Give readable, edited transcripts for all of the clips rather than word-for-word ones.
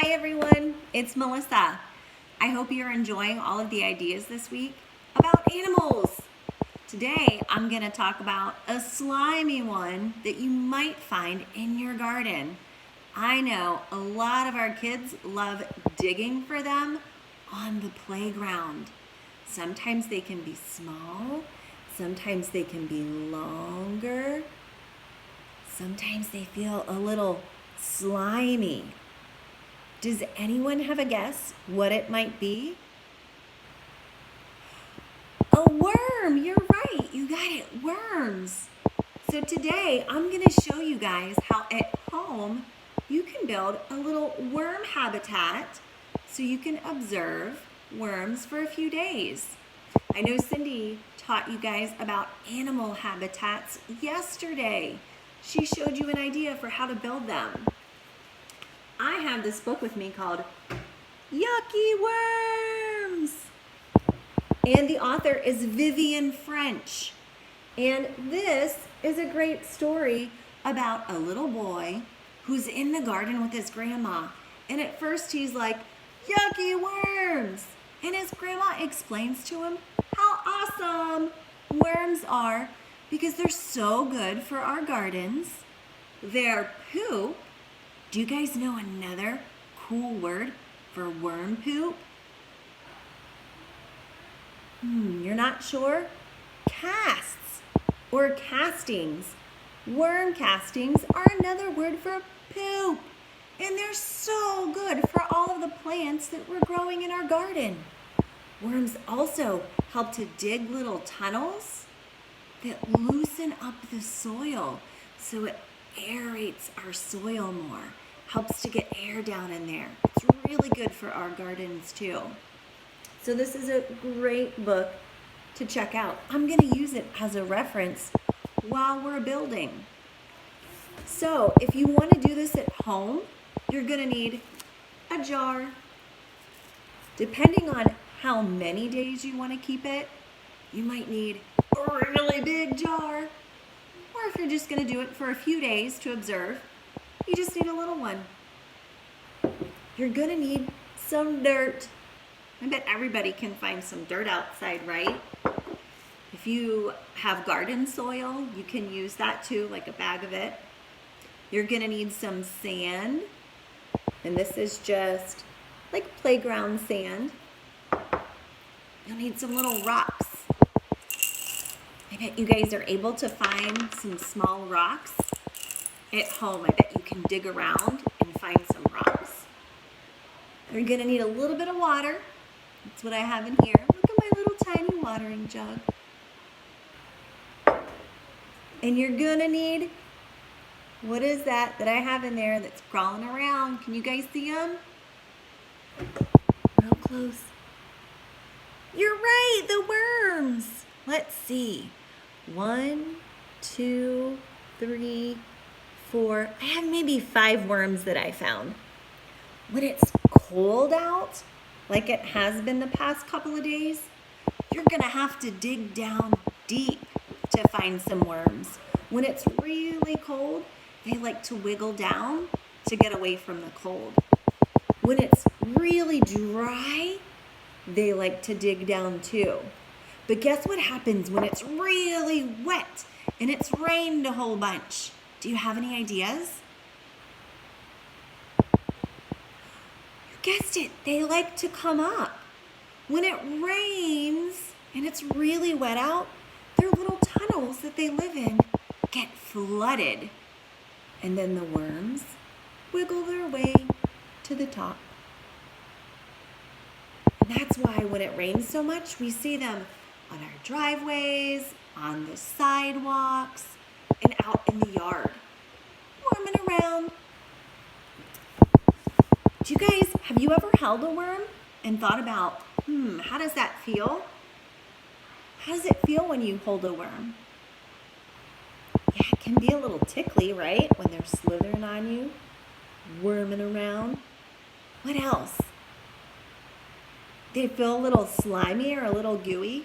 Hi everyone, it's Melissa. I hope you're enjoying all of the ideas this week about animals. Today I'm going to talk about a slimy one that you might find in your garden. I know a lot of our kids love digging for them on the playground. Sometimes they can be small, sometimes they can be longer, sometimes they feel a little slimy. Does anyone have a guess what it might be? A worm, you're right, you got it, worms. So today I'm going to show you guys how at home you can build a little worm habitat so you can observe worms for a few days. I know Cindy taught you guys about animal habitats yesterday. She showed you an idea for how to build them. I have this book with me called Yucky Worms. And the author is Vivian French. And this is a great story about a little boy who's in the garden with his grandma. And at first he's like, yucky worms. And his grandma explains to him how awesome worms are because they're so good for our gardens. Their poop. Do you guys know another cool word for worm poop? You're not sure? Casts or castings. Worm castings are another word for poop. And they're so good for all of the plants that we're growing in our garden. Worms also help to dig little tunnels that loosen up the soil so it aerates our soil more. Helps to get air down in there. It's really good for our gardens too. So this is a great book to check out. I'm going to use it as a reference while we're building. So if you want to do this at home, you're going to need a jar. Depending on how many days you want to keep it, you might need a really big jar. Or if you're just going to do it for a few days to observe, you just need a little one. You're going to need some dirt. I bet everybody can find some dirt outside, right? If you have garden soil, you can use that too, like a bag of it. You're going to need some sand. And this is just like playground sand. You'll need some little rocks. I bet you guys are able to find some small rocks at home. I bet you can dig around and find some rocks. You're going to need a little bit of water. That's what I have in here. Look at my little tiny watering jug. And you're going to need, what is that I have in there that's crawling around? Can you guys see them? Real close. You're right, the worms. Let's see. 1, 2, 3, 4. I have maybe 5 worms that I found. When it's cold out, like it has been the past couple of days, you're going to have to dig down deep to find some worms. When it's really cold, they like to wiggle down to get away from the cold. When it's really dry, they like to dig down too. But guess what happens when it's really wet and it's rained a whole bunch? Do you have any ideas? You guessed it, they like to come up. When it rains and it's really wet out, their little tunnels that they live in get flooded. And then the worms wiggle their way to the top. And that's why when it rains so much, we see them on our driveways, on the sidewalks, and out in the yard, worming around. Do you guys, have you ever held a worm and thought about, how does that feel? How does it feel when you hold a worm? Yeah, it can be a little tickly, right? When they're slithering on you, worming around. What else? They feel a little slimy or a little gooey?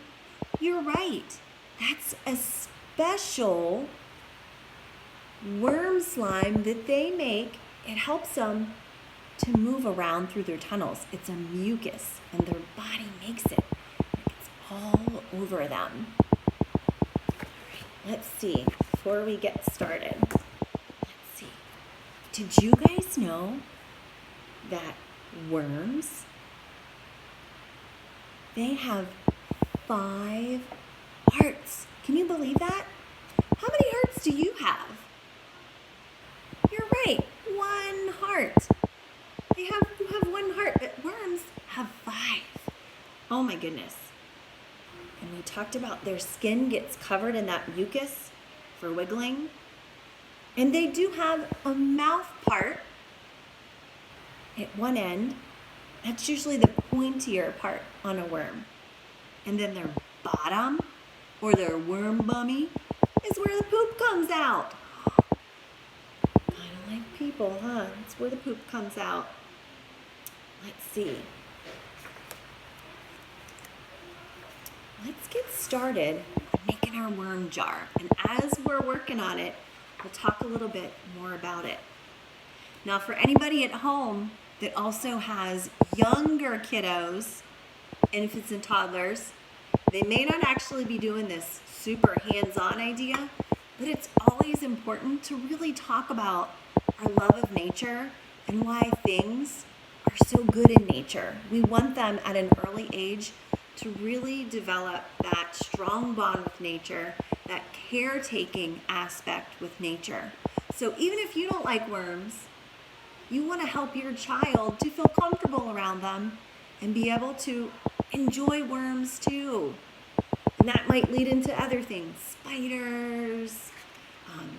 You're right. That's a special worm slime that they make. It helps them to move around through their tunnels. It's a mucus, and their body makes it. It's all over them. All right, let's see, before we get started, let's see. Did you guys know that worms, they have 5 hearts? Can you believe that? How many hearts do you have? You're right, 1 heart. You have 1 heart, but worms have 5. Oh my goodness. And we talked about their skin gets covered in that mucus for wiggling. And they do have a mouth part at one end. That's usually the pointier part on a worm. And then their bottom, or their worm bummy, is where the poop comes out. Kind of like people, huh? That's where the poop comes out. Let's see. Let's get started making our worm jar. And as we're working on it, we'll talk a little bit more about it. Now, for anybody at home that also has younger kiddos, infants and toddlers, they may not actually be doing this super hands-on idea, but it's always important to really talk about our love of nature and why things are so good in nature. We want them at an early age to really develop that strong bond with nature, that caretaking aspect with nature. So even if you don't like worms, you want to help your child to feel comfortable around them and be able to enjoy worms too. And that might lead into other things, spiders,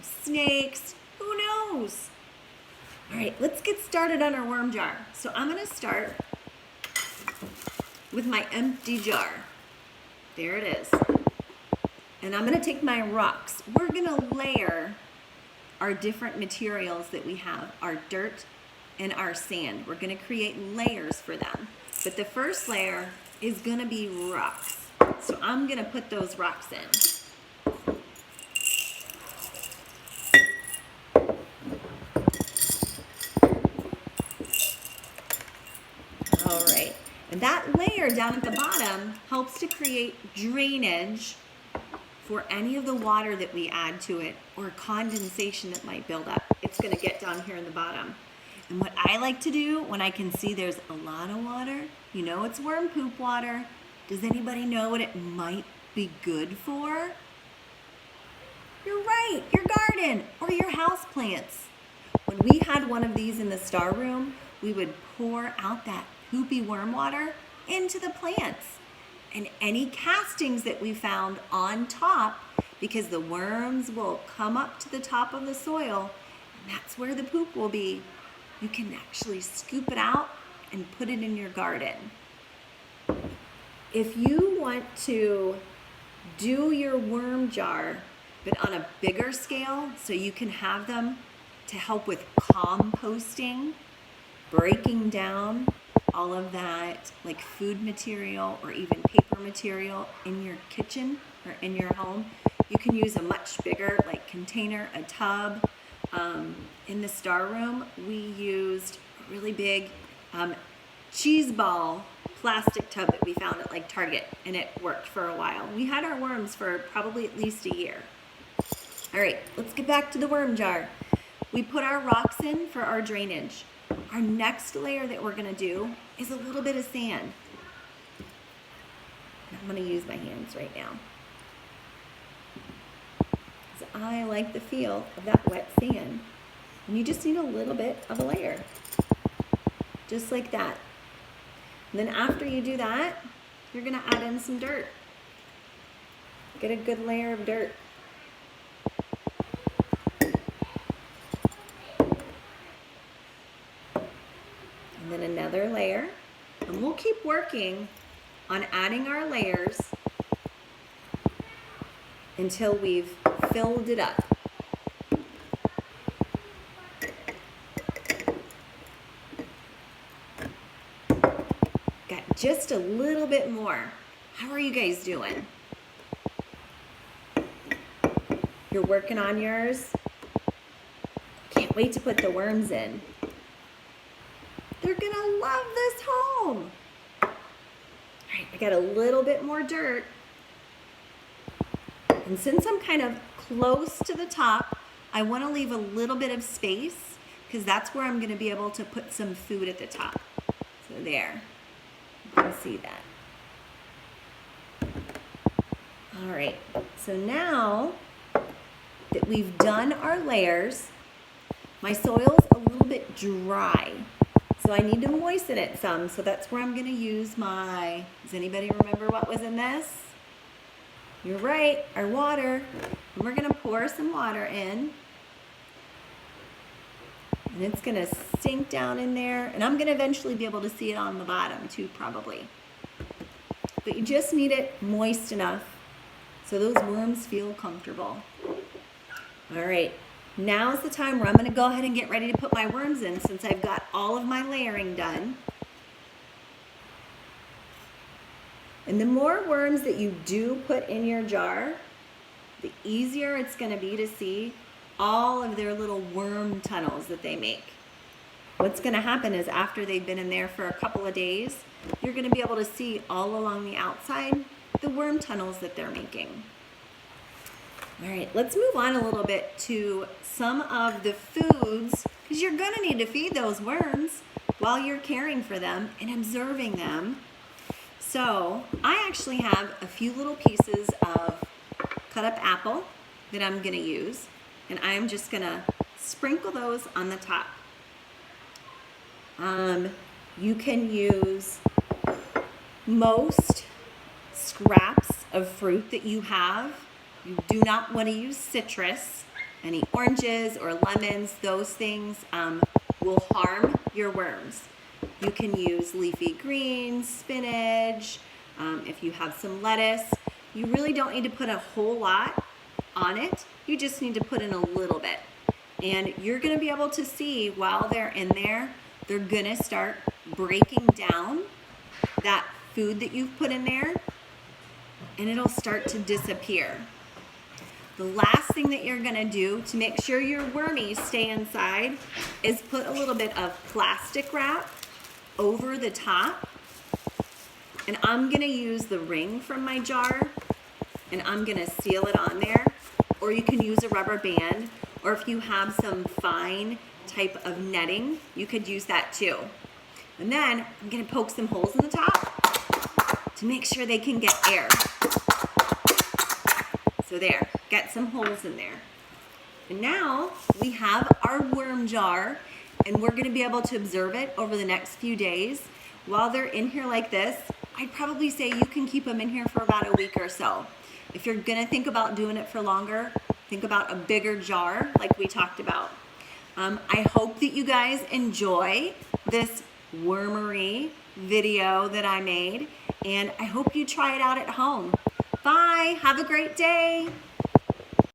snakes, who knows? All right, let's get started on our worm jar. So I'm going to start with my empty jar. There it is. And I'm going to take my rocks. We're going to layer our different materials that we have, our dirt and our sand. We're going to create layers for them. But the first layer is going to be rocks. So I'm going to put those rocks in. All right. And that layer down at the bottom helps to create drainage for any of the water that we add to it or condensation that might build up. It's going to get down here in the bottom. And what I like to do when I can see there's a lot of water, you know it's worm poop water. Does anybody know what it might be good for? You're right, your garden or your house plants. When we had one of these in the star room, we would pour out that poopy worm water into the plants. And any castings that we found on top, because the worms will come up to the top of the soil, and that's where the poop will be, you can actually scoop it out and put it in your garden. If you want to do your worm jar, but on a bigger scale, so you can have them to help with composting, breaking down all of that like food material or even paper material in your kitchen or in your home, you can use a much bigger like container, a tub. In the star room, we used a really big cheese ball plastic tub that we found at like Target, and it worked for a while. We had our worms for probably at least a year. All right, let's get back to the worm jar. We put our rocks in for our drainage. Our next layer that we're going to do is a little bit of sand. I'm going to use my hands right now, because I like the feel of that wet sand. And you just need a little bit of a layer, just like that. And then after you do that, you're going to add in some dirt. Get a good layer of dirt. And then another layer. And we'll keep working on adding our layers until we've filled it up. Got just a little bit more. How are you guys doing? You're working on yours? Can't wait to put the worms in. They're gonna love this home. All right, I got a little bit more dirt. And since I'm kind of close to the top, I want to leave a little bit of space because that's where I'm going to be able to put some food at the top. So there, you can see that. All right, so now that we've done our layers, my soil's a little bit dry. So I need to moisten it some. So that's where I'm going to use my, does anybody remember what was in this? You're right, our water. And we're gonna pour some water in. And it's gonna sink down in there. And I'm gonna eventually be able to see it on the bottom too, probably. But you just need it moist enough so those worms feel comfortable. All right, now's the time where I'm gonna go ahead and get ready to put my worms in since I've got all of my layering done. And the more worms that you do put in your jar, the easier it's going to be to see all of their little worm tunnels that they make. What's going to happen is after they've been in there for a couple of days, you're going to be able to see all along the outside the worm tunnels that they're making. All right, let's move on a little bit to some of the foods, because you're going to need to feed those worms while you're caring for them and observing them. So I actually have a few little pieces of cut up apple that I'm gonna use, and I'm just gonna sprinkle those on the top. You can use most scraps of fruit that you have. You do not want to use citrus. Any oranges or lemons, those things will harm your worms. You can use leafy greens, spinach, if you have some lettuce. You really don't need to put a whole lot on it. You just need to put in a little bit. And you're gonna be able to see while they're in there, they're gonna start breaking down that food that you've put in there, and it'll start to disappear. The last thing that you're gonna do to make sure your wormies stay inside is put a little bit of plastic wrap over the top, and I'm gonna use the ring from my jar and I'm gonna seal it on there, or you can use a rubber band, or if you have some fine type of netting, you could use that too. And then I'm gonna poke some holes in the top to make sure they can get air. So there, get some holes in there. And now we have our worm jar, and we're gonna be able to observe it over the next few days. While they're in here like this, I'd probably say you can keep them in here for about a week or so. If you're gonna think about doing it for longer, think about a bigger jar like we talked about. I hope that you guys enjoy this wormery video that I made, and I hope you try it out at home. Bye, have a great day.